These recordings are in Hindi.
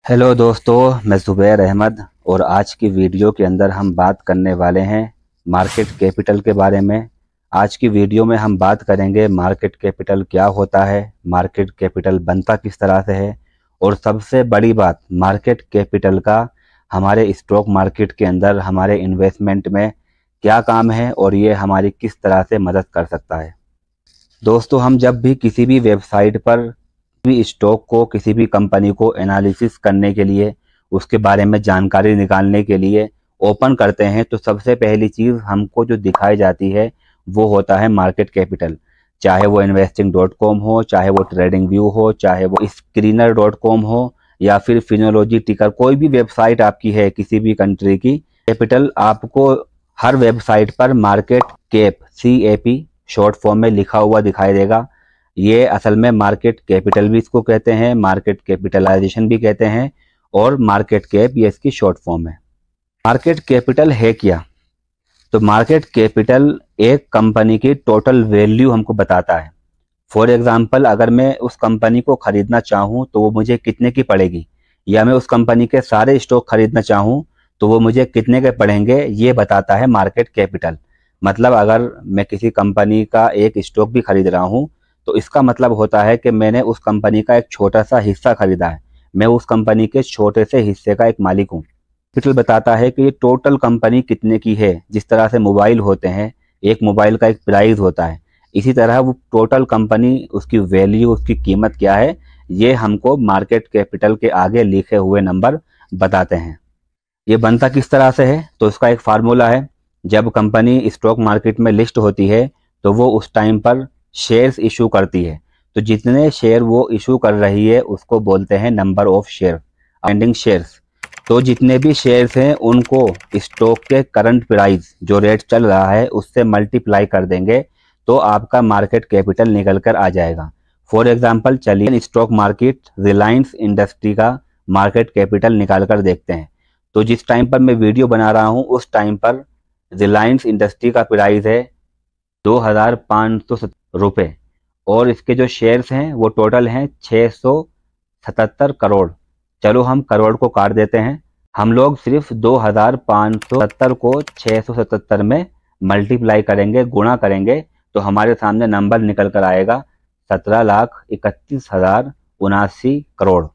हेलो दोस्तों, मैं ज़ुबैर अहमद और आज की वीडियो के अंदर हम बात करने वाले हैं मार्केट कैपिटल के बारे में। आज की वीडियो में हम बात करेंगे मार्केट कैपिटल क्या होता है, मार्केट कैपिटल बनता किस तरह से है और सबसे बड़ी बात मार्केट कैपिटल का हमारे स्टॉक मार्केट के अंदर हमारे इन्वेस्टमेंट में क्या काम है और ये हमारी किस तरह से मदद कर सकता है। दोस्तों, हम जब भी किसी भी वेबसाइट पर भी स्टॉक को किसी भी कंपनी को एनालिसिस करने के लिए उसके बारे में जानकारी निकालने के लिए ओपन करते हैं तो सबसे पहली चीज़ हमको जो दिखाई जाती है वो होता है मार्केट कैपिटल। चाहे वो investing.com हो, चाहे वो ट्रेडिंग व्यू हो, चाहे वो screener.com हो या फिर फिनोलॉजी टिकर, कोई भी वेबसाइट आपकी है किसी भी कंट्री की, कैपिटल आपको हर वेबसाइट पर market cap CAP short form में लिखा हुआ दिखाई देगा। ये असल में मार्केट कैपिटल भी इसको कहते हैं, मार्केट कैपिटलाइजेशन भी कहते हैं और मार्केट कैप ये इसकी शॉर्ट फॉर्म है। मार्केट कैपिटल है क्या? तो मार्केट कैपिटल एक कंपनी की टोटल वैल्यू हमको बताता है। फॉर एग्जांपल, अगर मैं उस कंपनी को खरीदना चाहूँ तो वो मुझे कितने की पड़ेगी, या मैं उस कंपनी के सारे स्टॉक खरीदना चाहूँ तो वो मुझे कितने के पड़ेंगे, ये बताता है मार्केट कैपिटल। मतलब अगर मैं किसी कंपनी का एक स्टॉक भी खरीद रहा हूँ तो इसका मतलब होता है कि मैंने उस कंपनी का एक छोटा सा हिस्सा खरीदा है, मैं उस कंपनी के छोटे से हिस्से का एक मालिक हूँ। कैपिटल बताता है कि ये टोटल कंपनी कितने की है। जिस तरह से मोबाइल होते हैं, एक मोबाइल का एक प्राइस होता है, इसी तरह वो टोटल कंपनी, उसकी वैल्यू, उसकी कीमत क्या है, ये हमको मार्केट कैपिटल के आगे लिखे हुए नंबर बताते हैं। ये बनता किस तरह से है? तो इसका एक फार्मूला है। जब कंपनी स्टॉक मार्केट में लिस्ट होती है तो वो उस टाइम पर शेयर्स इशू करती है, तो जितने शेयर वो इशू कर रही है उसको बोलते हैं number of share, outstanding shares. तो जितने भी शेयर्स हैं उनको स्टॉक के करंट प्राइस जो रेट चल रहा है उससे मल्टीप्लाई कर देंगे तो आपका मार्केट कैपिटल निकल कर आ जाएगा। फॉर एग्जांपल, चलिए स्टॉक मार्केट रिलायंस इंडस्ट्री का मार्केट कैपिटल निकाल कर देखते हैं। तो जिस टाइम पर मैं वीडियो बना रहा हूँ उस टाइम पर रिलायंस इंडस्ट्री का प्राइस है 2570 रुपये और इसके जो शेयर्स हैं वो टोटल हैं 677 करोड़। चलो हम करोड़ को काट देते हैं, हम लोग सिर्फ 2570 को 677 में मल्टीप्लाई करेंगे, गुणा करेंगे तो हमारे सामने नंबर निकल कर आएगा 17,31,079 करोड़।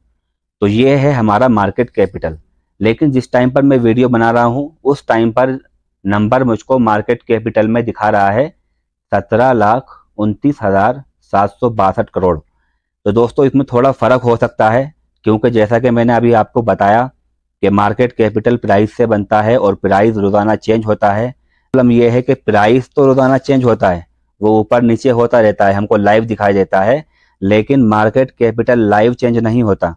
तो ये है हमारा मार्केट कैपिटल। लेकिन जिस टाइम पर मैं वीडियो बना रहा हूँ उस टाइम पर नंबर मुझको मार्केट कैपिटल में दिखा रहा है 17,29,762 करोड़। तो दोस्तों, इसमें थोड़ा फर्क हो सकता है क्योंकि जैसा कि मैंने अभी आपको बताया कि मार्केट कैपिटल प्राइस से बनता है और प्राइस रोजाना चेंज होता है। प्रॉब्लम यह है कि प्राइस तो रोजाना चेंज होता है, वो ऊपर नीचे होता रहता है, हमको लाइव दिखाई देता है, लेकिन मार्केट कैपिटल लाइव चेंज नहीं होता।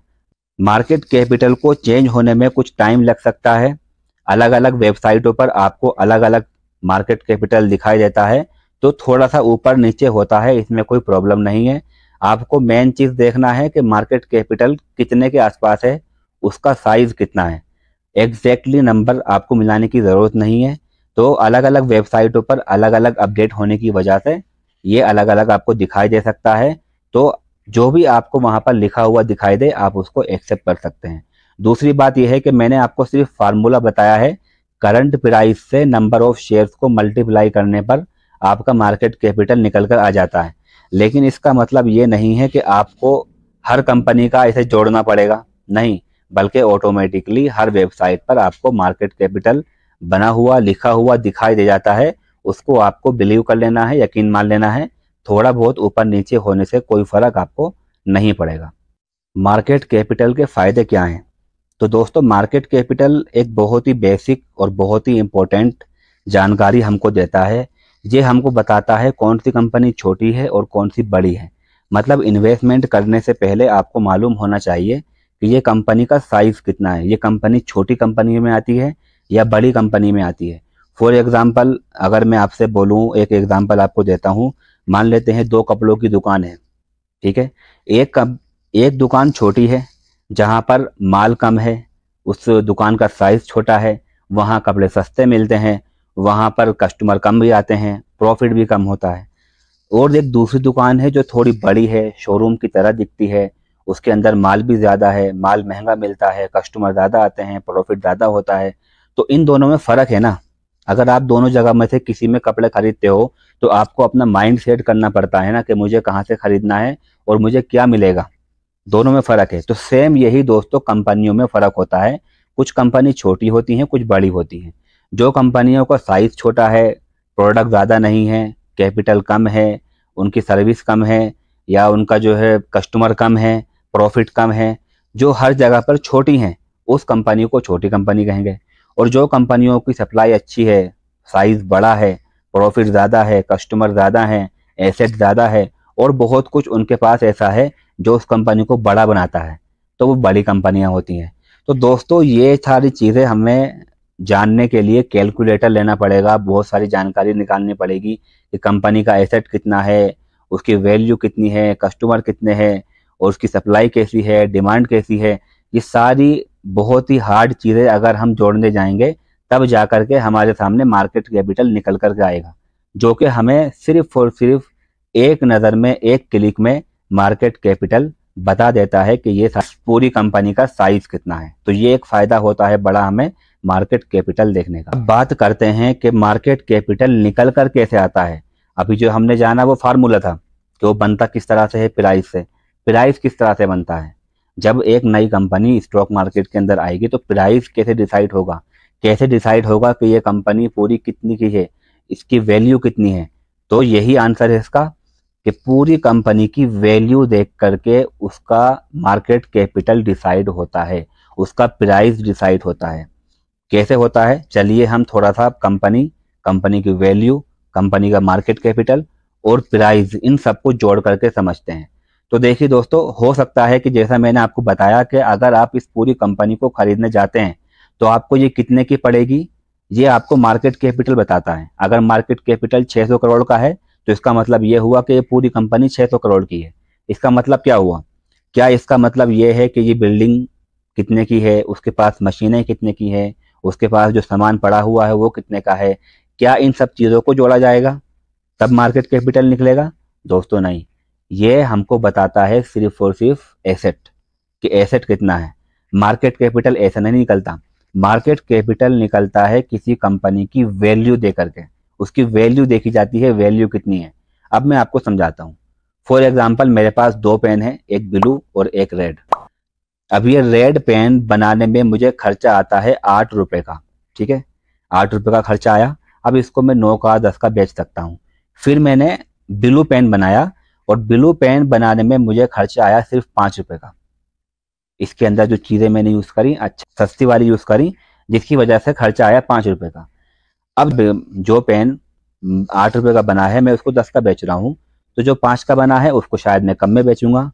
मार्केट कैपिटल को चेंज होने में कुछ टाइम लग सकता है। अलग अलग वेबसाइटों पर आपको अलग अलग मार्केट कैपिटल दिखाई देता है, तो थोड़ा सा ऊपर नीचे होता है, इसमें कोई प्रॉब्लम नहीं है। आपको मेन चीज देखना है कि मार्केट कैपिटल कितने के आसपास है, उसका साइज कितना है। एग्जैक्टली नंबर आपको मिलाने की जरूरत नहीं है। तो अलग अलग वेबसाइटों पर अलग अलग अपडेट होने की वजह से ये अलग अलग आपको दिखाई दे सकता है। तो जो भी आपको वहां पर लिखा हुआ दिखाई दे आप उसको एक्सेप्ट कर सकते हैं। दूसरी बात यह है कि मैंने आपको सिर्फ फार्मूला बताया है, करंट प्राइस से नंबर ऑफ शेयर्स को मल्टीप्लाई करने पर आपका मार्केट कैपिटल निकल कर आ जाता है। लेकिन इसका मतलब ये नहीं है कि आपको हर कंपनी का इसे जोड़ना पड़ेगा, नहीं, बल्कि ऑटोमेटिकली हर वेबसाइट पर आपको मार्केट कैपिटल बना हुआ लिखा हुआ दिखाई दे जाता है। उसको आपको बिलीव कर लेना है, यकीन मान लेना है। थोड़ा बहुत ऊपर नीचे होने से कोई फर्क आपको नहीं पड़ेगा। मार्केट कैपिटल के फायदे क्या हैं? तो दोस्तों, मार्केट कैपिटल एक बहुत ही बेसिक और बहुत ही इम्पोर्टेंट जानकारी हमको देता है। ये हमको बताता है कौन सी कंपनी छोटी है और कौन सी बड़ी है। मतलब इन्वेस्टमेंट करने से पहले आपको मालूम होना चाहिए कि ये कंपनी का साइज कितना है, ये कंपनी छोटी कंपनी में आती है या बड़ी कंपनी में आती है। फॉर एग्जाम्पल, अगर मैं आपसे बोलूँ, एक एग्जाम्पल आपको देता हूँ। मान लेते हैं दो कपड़ों की दुकान है, ठीक है। एक दुकान छोटी है जहाँ पर माल कम है, उस दुकान का साइज छोटा है, वहाँ कपड़े सस्ते मिलते हैं, वहाँ पर कस्टमर कम भी आते हैं, प्रॉफिट भी कम होता है। और एक दूसरी दुकान है जो थोड़ी बड़ी है, शोरूम की तरह दिखती है, उसके अंदर माल भी ज़्यादा है, माल महंगा मिलता है, कस्टमर ज़्यादा आते हैं, प्रॉफिट ज़्यादा होता है। तो इन दोनों में फ़र्क है ना। अगर आप दोनों जगह में से किसी में कपड़े खरीदते हो तो आपको अपना माइंड सेट करना पड़ता है ना कि मुझे कहाँ से खरीदना है और मुझे क्या मिलेगा। दोनों में फ़र्क है। तो सेम यही दोस्तों कंपनियों में फ़र्क होता है। कुछ कंपनी छोटी होती हैं, कुछ बड़ी होती हैं। जो कंपनियों का साइज़ छोटा है, प्रोडक्ट ज़्यादा नहीं है, कैपिटल कम है, उनकी सर्विस कम है, या उनका जो है कस्टमर कम है, प्रॉफिट कम है, जो हर जगह पर छोटी हैं, उस कंपनी को छोटी कंपनी कहेंगे। और जो कंपनियों की सप्लाई अच्छी है, साइज़ बड़ा है, प्रॉफिट ज़्यादा है, कस्टमर ज़्यादा है, एसेट ज़्यादा है और बहुत कुछ उनके पास ऐसा है जो उस कंपनी को बड़ा बनाता है, तो वो बड़ी कंपनियां होती हैं। तो दोस्तों ये सारी चीज़ें हमें जानने के लिए कैलकुलेटर लेना पड़ेगा, बहुत सारी जानकारी निकालनी पड़ेगी कि कंपनी का एसेट कितना है, उसकी वैल्यू कितनी है, कस्टमर कितने हैं और उसकी सप्लाई कैसी है, डिमांड कैसी है। ये सारी बहुत ही हार्ड चीज़ें अगर हम जोड़ने जाएंगे तब जा कर के हमारे सामने मार्केट कैपिटल निकल कर के आएगा, जो कि हमें सिर्फ और सिर्फ एक नज़र में, एक क्लिक में मार्केट कैपिटल बता देता है कि ये पूरी कंपनी का साइज कितना है। तो ये एक फायदा होता है बड़ा हमें मार्केट कैपिटल देखने का। अब बात करते हैं कि मार्केट कैपिटल निकल कर कैसे आता है। अभी जो हमने जाना वो फार्मूला था कि वो बनता किस तरह से है, प्राइस से। प्राइस किस तरह से बनता है, जब एक नई कंपनी स्टॉक मार्केट के अंदर आएगी तो प्राइस कैसे डिसाइड होगा, कैसे डिसाइड होगा कि ये कंपनी पूरी कितनी की है, इसकी वैल्यू कितनी है। तो यही आंसर है इसका कि पूरी कंपनी की वैल्यू देख करके उसका मार्केट कैपिटल डिसाइड होता है, उसका प्राइस डिसाइड होता है। कैसे होता है, चलिए हम थोड़ा सा कंपनी की वैल्यू, कंपनी का मार्केट कैपिटल और प्राइस, इन सबको जोड़ करके समझते हैं। तो देखिए दोस्तों, हो सकता है कि जैसा मैंने आपको बताया कि अगर आप इस पूरी कंपनी को खरीदने जाते हैं तो आपको ये कितने की पड़ेगी, ये आपको मार्केट कैपिटल बताता है। अगर मार्केट कैपिटल 600 करोड़ का है तो इसका मतलब ये हुआ कि ये पूरी कंपनी 600 करोड़ की है। इसका मतलब क्या हुआ, क्या इसका मतलब ये है कि ये बिल्डिंग कितने की है, उसके पास मशीनें कितने की है, उसके पास जो सामान पड़ा हुआ है वो कितने का है। क्या इन सब चीज़ों को जोड़ा जाएगा तब मार्केट कैपिटल निकलेगा? दोस्तों नहीं, ये हमको बताता है सिर्फ और सिर्फ एसेट, कि एसेट कितना है। मार्केट कैपिटल ऐसा नहीं निकलता। मार्केट कैपिटल निकलता है किसी कंपनी की वैल्यू दे करके, उसकी वैल्यू देखी जाती है, वैल्यू कितनी है। अब मैं आपको समझाता हूँ। फॉर एग्जाम्पल मेरे पास दो पेन है, एक ब्लू और एक रेड। अब ये रेड पेन बनाने में मुझे खर्चा आता है 8 रुपए का, ठीक है, 8 रुपए का खर्चा आया। अब इसको मैं 9 का 10 का बेच सकता हूँ। फिर मैंने ब्लू पेन बनाया और ब्लू पेन बनाने में मुझे खर्चा आया सिर्फ 5 रुपए का। इसके अंदर जो चीज़ें मैंने यूज़ करी, अच्छा सस्ती वाली यूज़ करी, जिसकी वजह से खर्चा आया 5 रुपए का। अब जो पेन 8 रुपए का बना है मैं उसको 10 का बेच रहा हूँ, तो जो 5 का बना है उसको शायद मैं कम में बेचूंगा।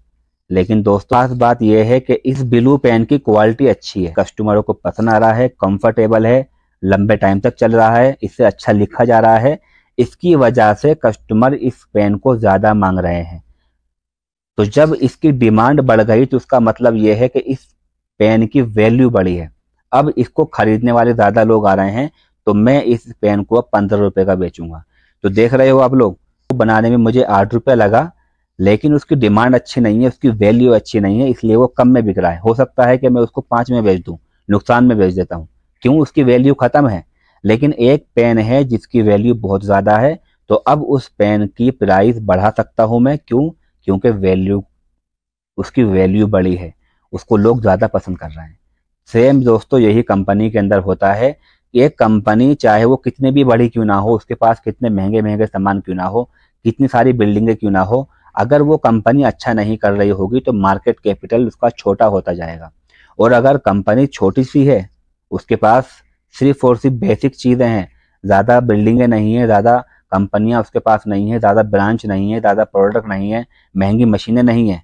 लेकिन दोस्तों खास बात यह है कि इस ब्लू पेन की क्वालिटी अच्छी है, कस्टमरों को पसंद आ रहा है, कंफर्टेबल है, लंबे टाइम तक चल रहा है, इससे अच्छा लिखा जा रहा है। इसकी वजह से कस्टमर इस पेन को ज़्यादा मांग रहे हैं। तो जब इसकी डिमांड बढ़ गई तो उसका मतलब यह है कि इस पेन की वैल्यू बढ़ी है। अब इसको खरीदने वाले ज़्यादा लोग आ रहे हैं, तो मैं इस पेन को अब 15 रुपए का बेचूंगा। तो देख रहे हो आप लोग, बनाने में मुझे 8 रुपए लगा, लेकिन उसकी डिमांड अच्छी नहीं है, उसकी वैल्यू अच्छी नहीं है, इसलिए वो कम में बिक रहा है। हो सकता है कि मैं उसको 5 में बेच दूं, नुकसान में बेच देता हूँ, क्यों, उसकी वैल्यू खत्म है। लेकिन एक पेन है जिसकी वैल्यू बहुत ज़्यादा है, तो अब उस पेन की प्राइस बढ़ा सकता हूँ मैं, क्यों, क्योंकि वैल्यू, उसकी वैल्यू बड़ी है, उसको लोग ज़्यादा पसंद कर रहे हैं। सेम दोस्तों यही कंपनी के अंदर होता है। एक कंपनी चाहे वो कितने भी बड़ी क्यों ना हो, उसके पास कितने महंगे महंगे सामान क्यों ना हो, कितनी सारी बिल्डिंगें क्यों ना हो, अगर वो कंपनी अच्छा नहीं कर रही होगी तो मार्केट कैपिटल उसका छोटा होता जाएगा। और अगर कंपनी छोटी सी है, उसके पास सिर्फ और सिर्फ बेसिक चीज़ें हैं, ज़्यादा बिल्डिंगें नहीं है, ज़्यादा कंपनियां उसके पास नहीं है, ज़्यादा ब्रांच नहीं है, ज़्यादा प्रोडक्ट नहीं है, महंगी मशीनें नहीं है,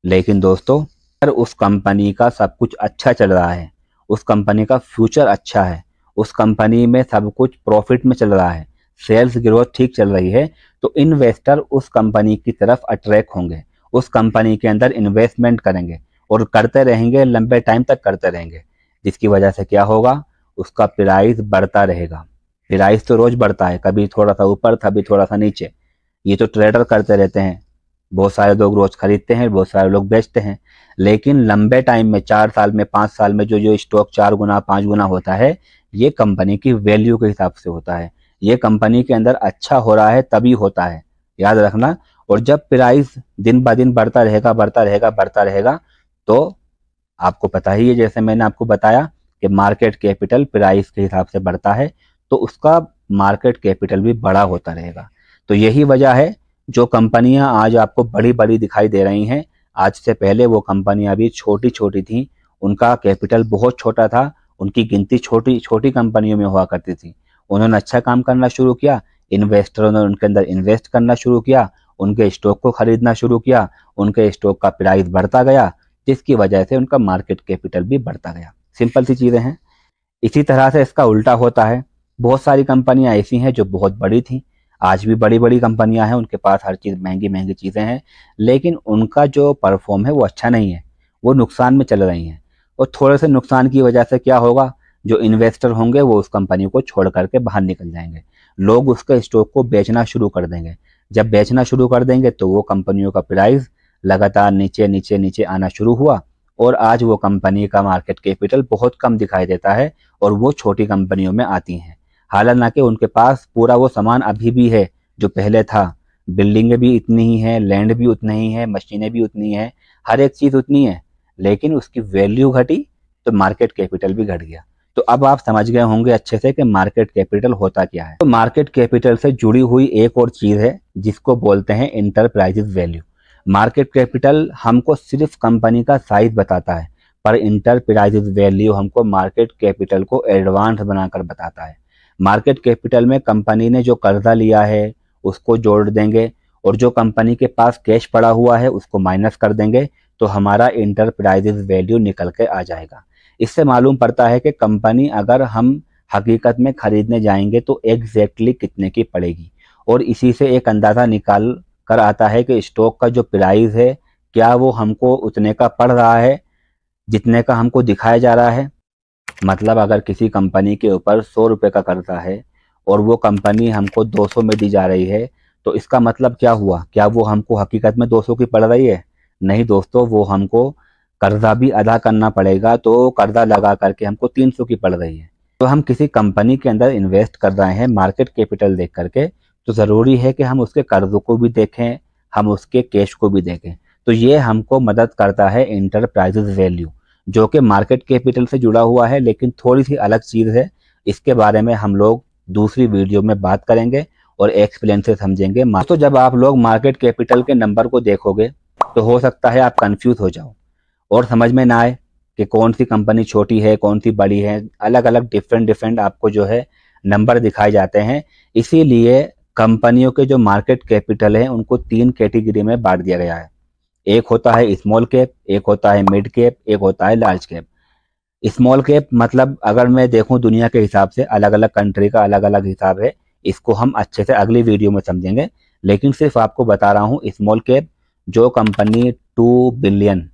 लेकिन दोस्तों अगर उस कंपनी का सब कुछ अच्छा चल रहा है, उस कंपनी का फ्यूचर अच्छा है, उस कंपनी में सब कुछ प्रॉफिट में चल रहा है, सेल्स ग्रोथ ठीक चल रही है, तो इन्वेस्टर उस कंपनी की तरफ अट्रैक्ट होंगे, उस कंपनी के अंदर इन्वेस्टमेंट करेंगे और करते रहेंगे, लंबे टाइम तक करते रहेंगे। जिसकी वजह से क्या होगा, उसका प्राइस बढ़ता रहेगा। प्राइस तो रोज बढ़ता है, कभी थोड़ा सा ऊपर, कभी थोड़ा सा नीचे, ये तो ट्रेडर करते रहते हैं। बहुत सारे लोग रोज खरीदते हैं, बहुत सारे लोग बेचते हैं, लेकिन लंबे टाइम में 4 साल में 5 साल में जो जो स्टॉक 4 गुना 5 गुना होता है, ये कंपनी की वैल्यू के हिसाब से होता है। ये कंपनी के अंदर अच्छा हो रहा है तभी होता है, याद रखना। और जब प्राइस दिन ब दिन बढ़ता रहेगा बढ़ता रहेगा बढ़ता रहेगा, तो आपको पता ही है, जैसे मैंने आपको बताया कि मार्केट कैपिटल प्राइस के हिसाब से बढ़ता है, तो उसका मार्केट कैपिटल भी बड़ा होता रहेगा। तो यही वजह है जो कंपनियां आज आपको बड़ी बड़ी दिखाई दे रही हैं, आज से पहले वो कंपनियां भी छोटी छोटी थी, उनका कैपिटल बहुत छोटा था, उनकी गिनती छोटी छोटी कंपनियों में हुआ करती थी। उन्होंने अच्छा काम करना शुरू किया, इन्वेस्टरों ने उनके अंदर इन्वेस्ट करना शुरू किया, उनके स्टॉक को खरीदना शुरू किया, उनके स्टॉक का प्राइस बढ़ता गया, जिसकी वजह से उनका मार्केट कैपिटल भी बढ़ता गया। सिंपल सी चीजें हैं। इसी तरह से इसका उल्टा होता है। बहुत सारी कंपनियां ऐसी हैं जो बहुत बड़ी थी, आज भी बड़ी बड़ी कंपनियां हैं, उनके पास हर चीज महंगी महंगी चीजें हैं, लेकिन उनका जो परफॉर्म है वो अच्छा नहीं है, वो नुकसान में चल रही हैं। और थोड़े से नुकसान की वजह से क्या होगा, जो इन्वेस्टर होंगे वो उस कंपनी को छोड़ करके बाहर निकल जाएंगे, लोग उसके स्टॉक को बेचना शुरू कर देंगे। जब बेचना शुरू कर देंगे तो वो कंपनियों का प्राइस लगातार नीचे नीचे नीचे आना शुरू हुआ, और आज वो कंपनी का मार्केट कैपिटल बहुत कम दिखाई देता है और वो छोटी कंपनियों में आती हैं। हालांकि उनके पास पूरा वो सामान अभी भी है जो पहले था, बिल्डिंगें भी इतनी ही हैं, लैंड भी उतनी ही है, मशीनें भी उतनी हैं, हर एक चीज़ उतनी है, लेकिन उसकी वैल्यू घटी तो मार्केट कैपिटल भी घट गया। तो अब आप समझ गए होंगे अच्छे से कि मार्केट कैपिटल होता क्या है। तो मार्केट कैपिटल से जुड़ी हुई एक और चीज़ है जिसको बोलते हैं इंटरप्राइजेज वैल्यू। मार्केट कैपिटल हमको सिर्फ कंपनी का साइज बताता है, पर इंटरप्राइजेज वैल्यू हमको मार्केट कैपिटल को एडवांस बनाकर बताता है। मार्केट कैपिटल में कंपनी ने जो कर्जा लिया है उसको जोड़ देंगे, और जो कंपनी के पास कैश पड़ा हुआ है उसको माइनस कर देंगे, तो हमारा इंटरप्राइजेज वैल्यू निकल के आ जाएगा। इससे मालूम पड़ता है कि कंपनी अगर हम हकीकत में खरीदने जाएंगे तो एग्जैक्टली कितने की पड़ेगी, और इसी से एक अंदाज़ा निकाल कर आता है कि स्टॉक का जो प्राइस है क्या वो हमको उतने का पड़ रहा है जितने का हमको दिखाया जा रहा है। मतलब अगर किसी कंपनी के ऊपर 100 रुपये का कर्जा है और वो कंपनी हमको 200 में दी जा रही है, तो इसका मतलब क्या हुआ, क्या वो हमको हकीकत में 200 की पड़ रही है? नहीं दोस्तों, वो हमको कर्जा भी अदा करना पड़ेगा, तो कर्जा लगा करके हमको 300 की पड़ रही है। तो हम किसी कंपनी के अंदर इन्वेस्ट कर रहे हैं मार्केट कैपिटल देख करके, तो ज़रूरी है कि हम उसके कर्जों को भी देखें, हम उसके कैश को भी देखें। तो ये हमको मदद करता है इंटरप्राइजेज वैल्यू, जो कि मार्केट कैपिटल से जुड़ा हुआ है, लेकिन थोड़ी सी अलग चीज़ है। इसके बारे में हम लोग दूसरी वीडियो में बात करेंगे और एक्सप्लेन से समझेंगे। तो जब आप लोग मार्केट कैपिटल के नंबर को देखोगे तो हो सकता है आप कंफ्यूज हो जाओ और समझ में ना आए कि कौन सी कंपनी छोटी है कौन सी बड़ी है। अलग अलग डिफरेंट आपको जो है नंबर दिखाए जाते हैं। इसीलिए कंपनियों के जो मार्केट कैपिटल है उनको 3 कैटेगरी में बांट दिया गया है। एक होता है स्मॉल कैप, एक होता है मिड कैप, एक होता है लार्ज कैप। स्मॉल कैप मतलब अगर मैं देखूं दुनिया के हिसाब से अलग अलग कंट्री का अलग अलग हिसाब है, इसको हम अच्छे से अगली वीडियो में समझेंगे, लेकिन सिर्फ आपको बता रहा हूं स्मॉल कैप जो कंपनी $2 बिलियन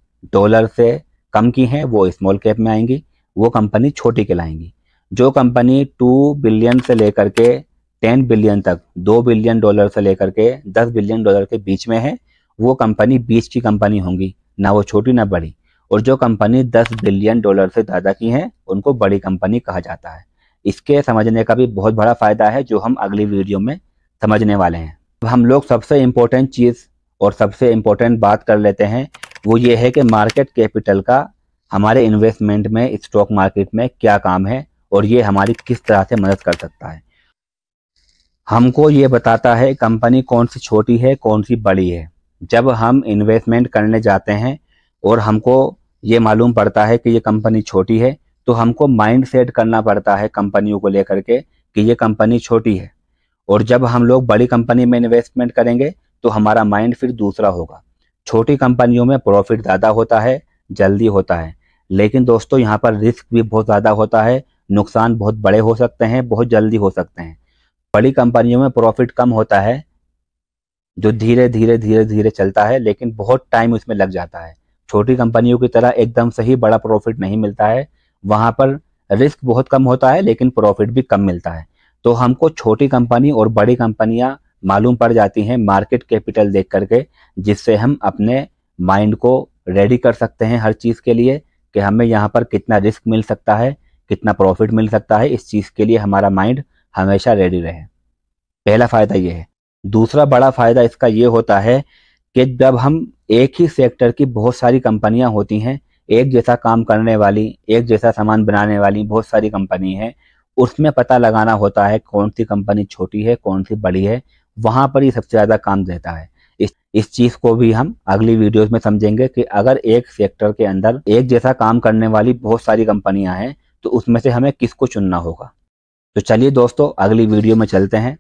से कम की हैं वो स्मॉल कैप में आएंगी, वो कंपनी छोटी कहलाएंगी। जो कंपनी 2 बिलियन से लेकर के 10 बिलियन तक, $2 बिलियन से लेकर के $10 बिलियन के बीच में है, वो कंपनी बीच की कंपनी होंगी, ना वो छोटी ना बड़ी। और जो कंपनी $10 बिलियन से ज़्यादा की हैं उनको बड़ी कंपनी कहा जाता है। इसके समझने का भी बहुत बड़ा फायदा है जो हम अगली वीडियो में समझने वाले हैं। अब हम लोग सबसे इम्पोर्टेंट चीज़ और सबसे इम्पोर्टेंट बात कर लेते हैं, वो ये है कि मार्केट कैपिटल का हमारे इन्वेस्टमेंट में स्टॉक मार्केट में क्या काम है और ये हमारी किस तरह से मदद कर सकता है। हमको ये बताता है कंपनी कौन सी छोटी है कौन सी बड़ी है। जब हम इन्वेस्टमेंट करने जाते हैं और हमको ये मालूम पड़ता है कि ये कंपनी छोटी है, तो हमको माइंड सेट करना पड़ता है कंपनियों को लेकर के कि ये कंपनी छोटी है। और जब हम लोग बड़ी कंपनी में इन्वेस्टमेंट करेंगे तो हमारा माइंड फिर दूसरा होगा। छोटी कंपनियों में प्रॉफिट ज़्यादा होता है, जल्दी होता है, लेकिन दोस्तों यहाँ पर रिस्क भी बहुत ज़्यादा होता है, नुकसान बहुत बड़े हो सकते हैं, बहुत जल्दी हो सकते हैं। बड़ी कंपनियों में प्रॉफिट कम होता है, जो धीरे धीरे धीरे धीरे चलता है, लेकिन बहुत टाइम उसमें लग जाता है। छोटी कंपनियों की तरह एकदम से ही बड़ा प्रॉफिट नहीं मिलता है, वहाँ पर रिस्क बहुत कम होता है लेकिन प्रॉफिट भी कम मिलता है। तो हमको छोटी कंपनी और बड़ी कंपनियाँ मालूम पड़ जाती हैं मार्केट कैपिटल देख करके, जिससे हम अपने माइंड को रेडी कर सकते हैं हर चीज़ के लिए कि हमें यहाँ पर कितना रिस्क मिल सकता है, कितना प्रॉफिट मिल सकता है। इस चीज़ के लिए हमारा माइंड हमेशा रेडी रहे। पहला फ़ायदा ये है। दूसरा बड़ा फ़ायदा इसका ये होता है कि जब हम एक ही सेक्टर की बहुत सारी कंपनियां होती हैं, एक जैसा काम करने वाली, एक जैसा सामान बनाने वाली बहुत सारी कंपनी हैं, उसमें पता लगाना होता है कौन सी कंपनी छोटी है, कौन सी बड़ी है। वहाँ पर ही सबसे ज़्यादा काम देता है। इस चीज़ को भी हम अगली वीडियोस में समझेंगे कि अगर एक सेक्टर के अंदर एक जैसा काम करने वाली बहुत सारी कंपनियां हैं तो उसमें से हमें किसको चुनना होगा। तो चलिए दोस्तों, अगली वीडियो में चलते हैं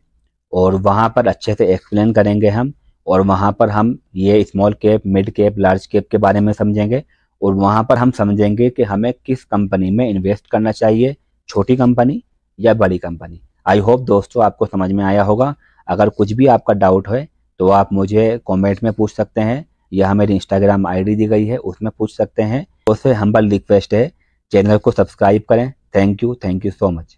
और वहाँ पर अच्छे से एक्सप्लेन करेंगे हम, और वहाँ पर हम ये small cap, mid cap, large cap के बारे में समझेंगे, और वहाँ पर हम समझेंगे कि हमें किस कंपनी में इन्वेस्ट करना चाहिए, छोटी कंपनी या बड़ी कंपनी। आई होप दोस्तों आपको समझ में आया होगा। अगर कुछ भी आपका डाउट है तो आप मुझे कमेंट में पूछ सकते हैं, या मेरी इंस्टाग्राम आईडी दी गई है उसमें पूछ सकते हैं। उससे हम्बल रिक्वेस्ट है, चैनल को सब्सक्राइब करें। Thank you so much.